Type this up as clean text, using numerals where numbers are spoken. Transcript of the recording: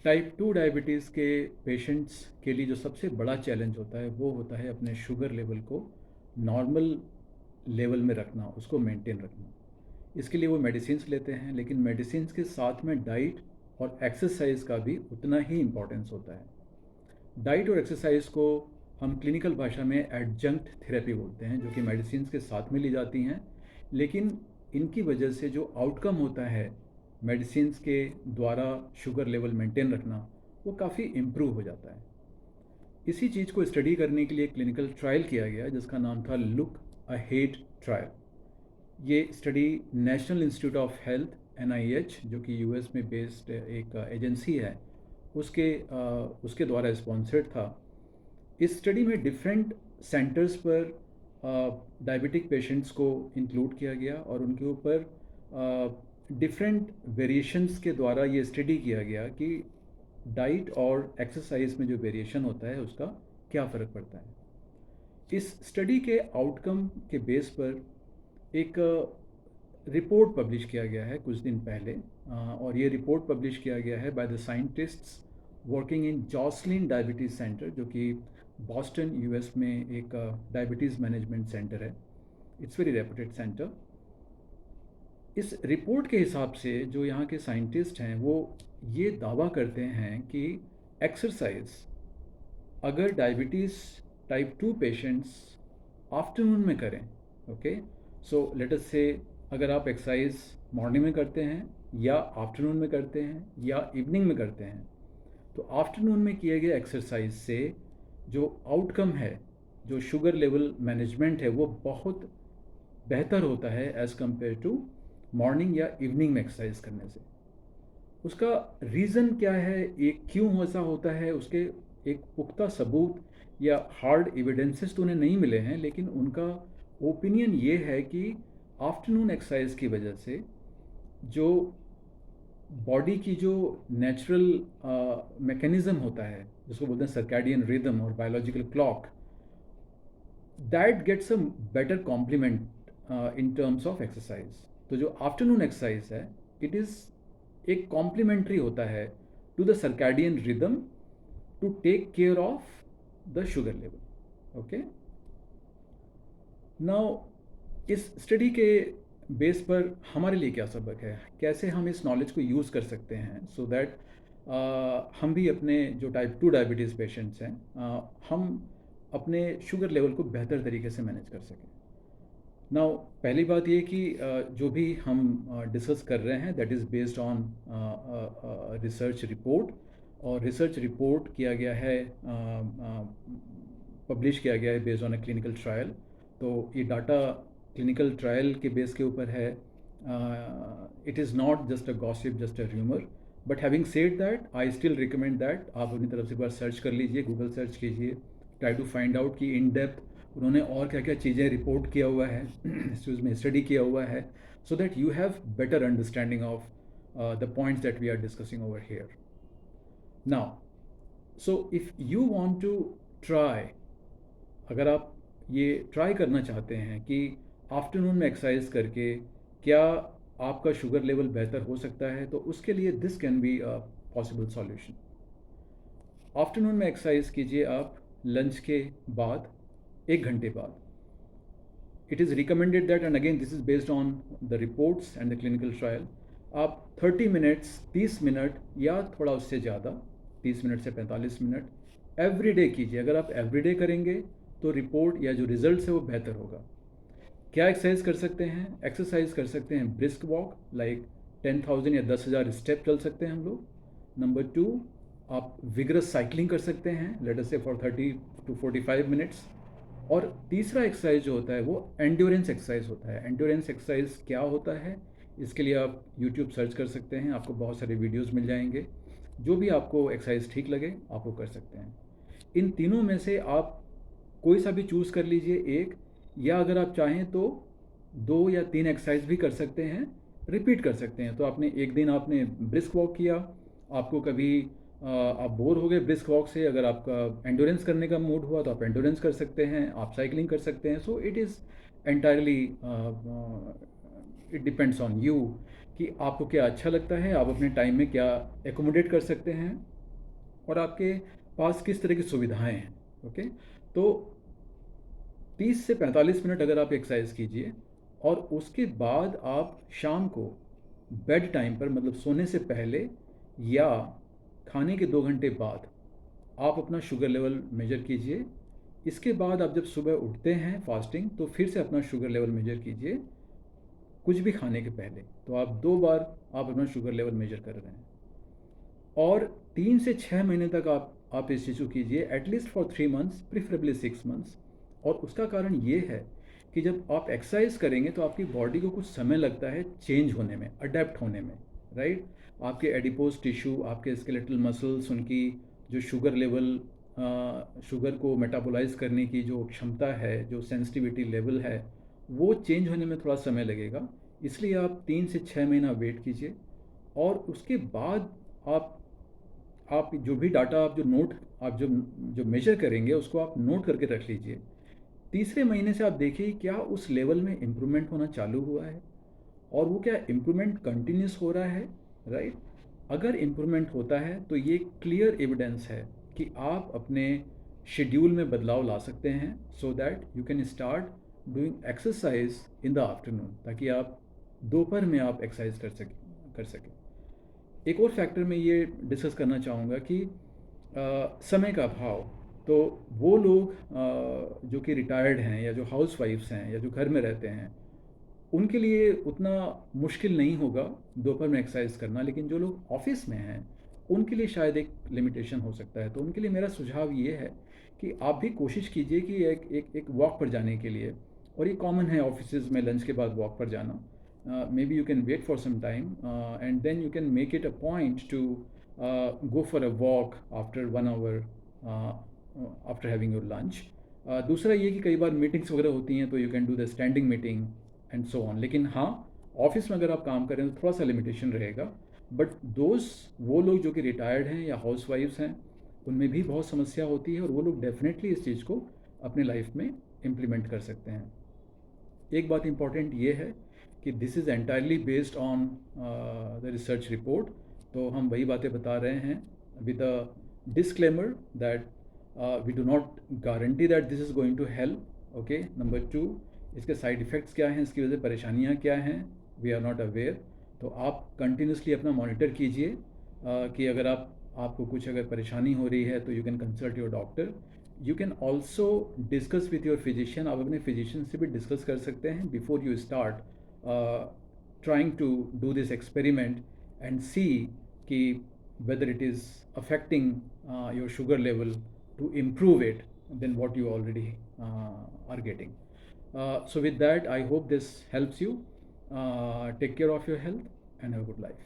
Type 2 diabetes के patients के लिए जो सबसे बड़ा चैलेंज होता है वो होता है अपने शुगर लेवल को नॉर्मल लेवल में रखना, उसको मेंटेन रखना। इसके लिए वो मेडिसिन्स लेते हैं, लेकिन मेडिसिन्स के साथ में डाइट और एक्सरसाइज का भी उतना ही इम्पोर्टेंस होता है। डाइट और एक्सरसाइज को हम क्लिनिकल भाषा में एडजंक्ट थेरेपी बोलते हैं, जो कि मेडिसिन्स के साथ में ली जाती हैं, लेकिन इनकी वजह से जो आउटकम होता है मेडिसिन्स के द्वारा शुगर लेवल मेंटेन रखना, वो काफ़ी इम्प्रूव हो जाता है। इसी चीज़ को स्टडी करने के लिए क्लिनिकल ट्रायल किया गया जिसका नाम था लुक अहेड ट्रायल। ये study national institute of health NIH, जो कि US में बेस्ड एक एजेंसी है, उसके द्वारा स्पॉन्सर्ड था। इस स्टडी में डिफरेंट सेंटर्स पर डायबिटिक पेशेंट्स को इंक्लूड किया गया और उनके ऊपर डिफरेंट वेरिएशंस के द्वारा ये स्टडी किया गया कि डाइट और एक्सरसाइज में जो वेरिएशन होता है उसका क्या फ़र्क पड़ता है। इस स्टडी के आउटकम के बेस पर एक रिपोर्ट पब्लिश किया गया है कुछ दिन पहले, और ये रिपोर्ट पब्लिश किया गया है by the scientists working in Jocelyn diabetes centre, जो कि बॉस्टन US में एक डायबिटीज़ मैनेजमेंट सेंटर है। It's very reputed centre. इस रिपोर्ट के हिसाब से जो यहाँ के साइंटिस्ट हैं वो ये दावा करते हैं कि एक्सरसाइज अगर डायबिटीज़ टाइप 2 पेशेंट्स आफ्टरनून में करें, ओके, सो लेट अस से अगर आप एक्सरसाइज मॉर्निंग में करते हैं या आफ्टरनून में करते हैं या इवनिंग में करते हैं, तो आफ्टरनून में किए गए एक्सरसाइज से जो आउटकम है, जो शुगर लेवल मैनेजमेंट है, वो बहुत बेहतर होता है एज़ कम्पेयर टू मॉर्निंग या इवनिंग में एक्सरसाइज करने से। उसका रीज़न क्या है, ये क्यों ऐसा होता है, उसके एक पुख्ता सबूत या हार्ड एविडेंसेस तो उन्हें नहीं मिले हैं, लेकिन उनका ओपिनियन ये है कि आफ्टरनून एक्सरसाइज की वजह से जो बॉडी की जो नेचुरल मैकेनिज़्म होता है, जिसको बोलते हैं सर्कैडियन रिदम और biological clock, that gets a better complement in terms of exercise. तो जो आफ्टरनून एक्सरसाइज है, इट इज़ एक कॉम्प्लीमेंट्री होता है to the circadian rhythm to take care of the sugar level. Okay, now इस study के base पर हमारे लिए क्या सबक है, कैसे हम इस नॉलेज को यूज़ कर सकते हैं सो दैट हम भी अपने जो टाइप 2 डायबिटीज़ पेशेंट्स हैं, हम अपने शुगर लेवल को बेहतर तरीके से मैनेज कर सकें। नाउ पहली बात ये कि जो भी हम डिस्कस कर रहे हैं that is based on research report, और रिसर्च रिपोर्ट किया गया है, पब्लिश किया गया है based on a clinical trial. तो ये डाटा क्लिनिकल ट्रायल के बेस के ऊपर है। It is not just a gossip, just a rumour, but having said that I still recommend that आप अपनी तरफ से एक बार सर्च कर लीजिए, गूगल सर्च कीजिए, ट्राई टू फाइंड आउट कि इन डेप्थ उन्होंने और क्या क्या चीज़ें रिपोर्ट किया हुआ है इस में स्टडी किया हुआ है, so that you have better understanding of the points that we are discussing over here now. So if you want to try, अगर आप ये ट्राई करना चाहते हैं कि आफ्टरनून में एक्सरसाइज करके क्या आपका शुगर लेवल बेहतर हो सकता है, तो उसके लिए this can be a possible solution. Afternoon में एक्सरसाइज कीजिए आप लंच के बाद, 1 घंटे बाद। It is recommended that, and again this is based on the reports and the clinical trial, आप 30 मिनट्स, 30 मिनट या थोड़ा उससे ज़्यादा, 30 मिनट से 45 मिनट एवरी डे कीजिए। अगर आप एवरी डे करेंगे तो रिपोर्ट या जो रिजल्ट है वो बेहतर होगा। क्या एक्सरसाइज कर सकते हैं? एक्सरसाइज कर सकते हैं ब्रिस्क वॉक, लाइक 10,000 या 10,000 स्टेप चल सकते हैं हम लोग। नंबर 2, आप विगरस साइकिलिंग कर सकते हैं, लेट अस से फॉर 30 to 45 मिनट्स। और तीसरा एक्सरसाइज जो होता है वो एंड्योरेंस एक्सरसाइज होता है। एंड्योरेंस एक्सरसाइज क्या होता है, इसके लिए आप यूट्यूब सर्च कर सकते हैं, आपको बहुत सारे वीडियोज़ मिल जाएंगे। जो भी आपको एक्सरसाइज ठीक लगे आप वो कर सकते हैं। इन तीनों में से आप कोई सा भी चूज़ कर लीजिए एक, या अगर आप चाहें तो 2 या 3 एक्सरसाइज भी कर सकते हैं, रिपीट कर सकते हैं। तो आपने एक दिन आपने ब्रिस्क वॉक किया, आपको कभी आप बोर हो गए ब्रिस्क वॉक से, अगर आपका एंडोरेंस करने का मूड हुआ तो आप एंडोरेंस कर सकते हैं, आप साइकिलिंग कर सकते हैं। So it is entirely, it depends on you कि आपको क्या अच्छा लगता है, आप अपने टाइम में क्या एकोमोडेट कर सकते हैं। और आपके पास किस तरह की सुविधाएं हैं। ओके, तो 30 से 45 मिनट अगर आप एक्सरसाइज कीजिए और उसके बाद आप शाम को बेड टाइम पर, मतलब सोने से पहले या खाने के 2 घंटे बाद, आप अपना शुगर लेवल मेजर कीजिए। इसके बाद आप जब सुबह उठते हैं फास्टिंग, तो फिर से अपना शुगर लेवल मेजर कीजिए कुछ भी खाने के पहले। तो आप 2 बार आप अपना शुगर लेवल मेजर कर रहे हैं। और 3 से 6 महीने तक आप इस चीज़ को कीजिए, at least for 3 months, preferably 6 months. और उसका कारण ये है कि जब आप एक्सरसाइज करेंगे तो आपकी बॉडी को कुछ समय लगता है चेंज होने में, अडेप्ट होने में, राइट। आपके एडिपोज टिश्यू, आपके स्केलेटल मसल्स, उनकी जो शुगर लेवल, शुगर को मेटाबोलाइज करने की जो क्षमता है, जो सेंसिटिविटी लेवल है, वो चेंज होने में थोड़ा समय लगेगा। इसलिए आप 3 से 6 महीना वेट कीजिए और उसके बाद आप जो भी डाटा, आप जो मेजर करेंगे उसको आप नोट करके रख लीजिए। तीसरे महीने से आप देखिए क्या उस लेवल में इम्प्रूवमेंट होना चालू हुआ है और वो क्या इम्प्रूवमेंट कंटिन्यूस हो रहा है, राइट। अगर इम्प्रूवमेंट होता है तो ये क्लियर एविडेंस है कि आप अपने शेड्यूल में बदलाव ला सकते हैं, सो that you can start doing exercise in the afternoon, ताकि आप दोपहर में आप एक्सरसाइज कर सकें। एक और फैक्टर मैं ये डिस्कस करना चाहूँगा कि समय का अभाव। तो वो लोग जो कि रिटायर्ड हैं या जो हाउस वाइफ्स हैं या जो घर में रहते हैं, उनके लिए उतना मुश्किल नहीं होगा दोपहर में एक्सरसाइज करना, लेकिन जो लोग ऑफिस में हैं उनके लिए शायद एक लिमिटेशन हो सकता है। तो उनके लिए मेरा सुझाव ये है कि आप भी कोशिश कीजिए कि एक वॉक पर जाने के लिए, और ये कॉमन है ऑफिस में लंच के बाद वॉक पर जाना। Maybe you can wait for some time, and then you can make it a point to go for a walk after 1 hour uh, after having your lunch. दूसरा ये कि कई बार मीटिंग्स वगैरह होती हैं तो you can do the standing meeting and so on. लेकिन हाँ, ऑफिस में अगर आप काम करें तो थोड़ा सा लिमिटेशन रहेगा। बट वो लोग जो कि रिटायर्ड हैं या हाउस वाइफ्स हैं, उनमें भी बहुत समस्या होती है और वो लोग डेफिनेटली इस चीज़ को अपने लाइफ में इम्प्लीमेंट कर सकते हैं। एक बात इम्पॉर्टेंट ये है कि this is entirely based on the research report. तो हम वही बातें बता रहे हैं with a disclaimer that we do not guarantee that this is going to help. Okay, number 2, इसके साइड इफ़ेक्ट्स क्या हैं, इसकी वजह से परेशानियाँ क्या हैं, वी आर नॉट अवेयर। तो आप कंटिन्यूसली अपना मॉनिटर कीजिए कि अगर आपको कुछ अगर परेशानी हो रही है तो you can consult your doctor. You can also discuss with your physician, आप अपने फिजिशियन से भी डिस्कस कर सकते हैं before you start trying to do this experiment and see ki whether it is affecting your sugar level to improve it than what you already are getting. So with that, I hope this helps you. Take care of your health and have a good life.